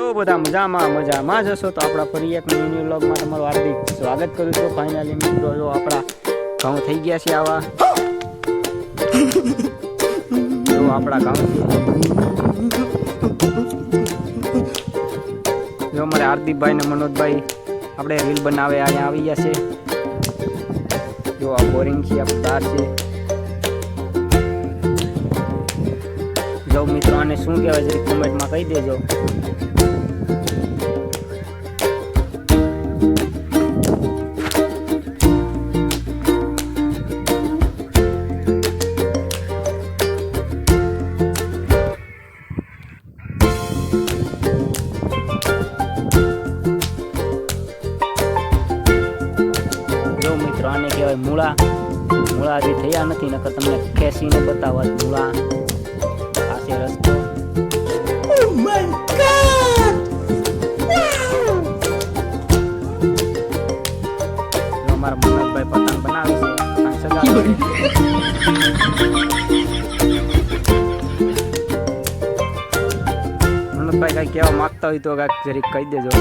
તો બધા મજામાં જશો તો આપણા ફરી એક ન્યૂ વ્લોગમાં તમારું હાર્દિક સ્વાગત કરું છું। ફાઇનલી મિત્રો જો આપણા ઘઉં થઈ ગયા છે આવા જો આપણા ઘઉં જો અમારે હાર્દિકભાઈ ને મનોજભાઈ આપણે રીલ બનાવે અહીંયા આવી ગયા છે। જો આ બોરિંગ છે આ તાર છે જો મિત્રો આને શું કહેવાય છે કમેન્ટમાં કહી દેજો। જો મિત્રો આને કહેવાય મૂળા હજી થયા નથી નકર તમને ખેંચીને બતાવવા મૂળા આ છે રસ્તો। Oh my God! જો અમારા મનોજભાઈ પતંગ બનાવે છે પતંગ સગાવે છે। મનોજભાઈ કઈ કહેવા માંગતા હોય તો કાંઈક જરીક કહી દેજો।